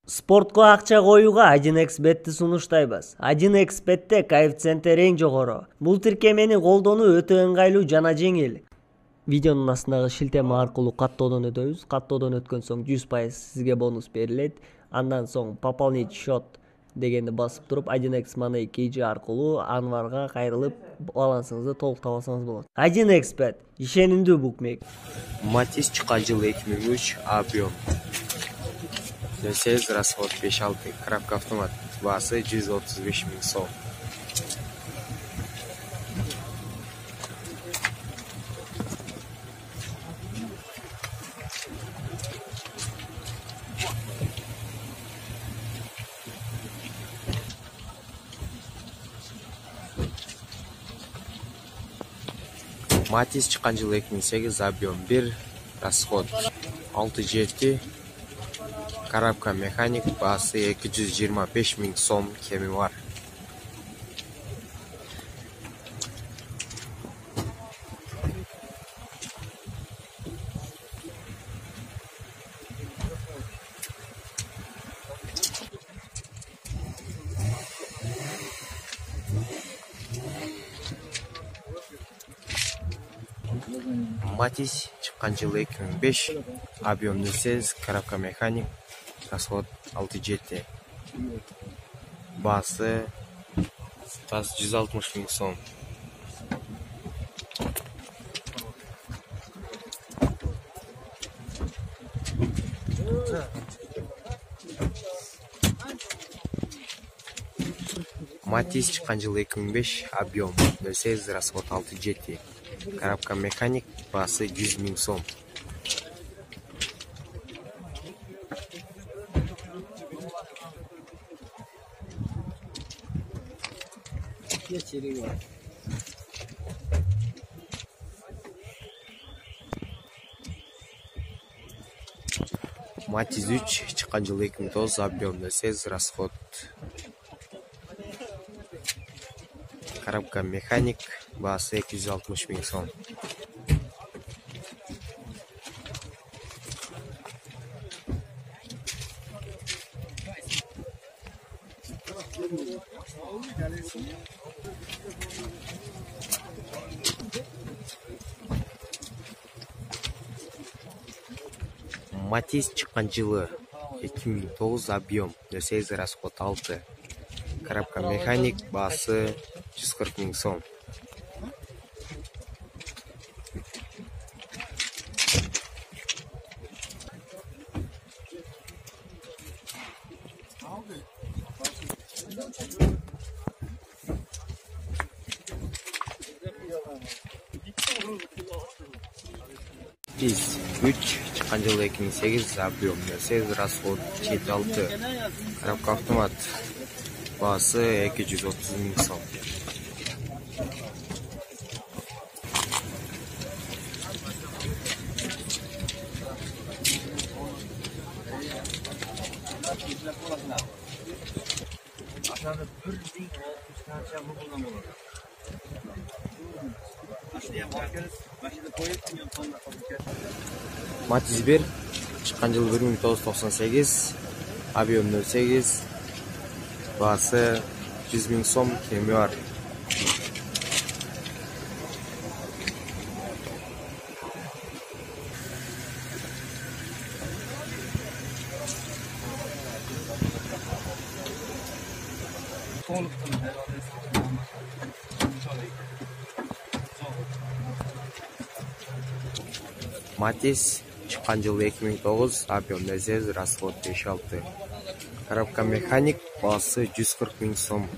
Спортко акча коюуга 1xbetти сунуштайбыз. 1xbetте коэффициенттер эң жогору. Бул тиркемени колдонуу өтө ыңгайлуу жана жеңил. Видеонун астындагы шилтеме аркылуу каттоодон өтөбүз. Каттоодон өткөн соң 100% сизге бонус берилет. Андан соң пополнить счет дегенди басып туруп 1x Money KG аркылуу Анварга кайрылып балансыңызды толуктап алсаңыз болот. 1xbet ишенимдүү букмекер. Матис чыккан жылы 2003, объем 8 расход 5-6, коробка автомат, баасы 135 000 сом. Матис чыккан жылы 2008, объем 1, расход 6-7, коробка механик, баасы 225 000 сом, кеми бар. Матис чыккан жылы 2005, объем 8, коробка механик, расход 6-7, баасы 160 000 сом. Матис чыккан жылы 2005, объем 8, расход 6-7, коробка механик, баасы 100 000 сом. Матис 3 чыккан жылы 2009, объем 8, расход, коробка механик, баасы 260 000 сом. Матис чыккан жылы 2009, объем 8, расход 6, коробка механик, баасы 140 000 сом. Матис 3 чыккан жылы 2008, объем 8, расход 7-6, коробка автомат, баасы 230 000 сом. Матис 1 чыккан жылы 1998, объем 08, баасы 100 000 сом, кеми бар. Матис чыккан жылы 2009, объем 8, расход 5-6, коробка механик, баасы 140 000 сом.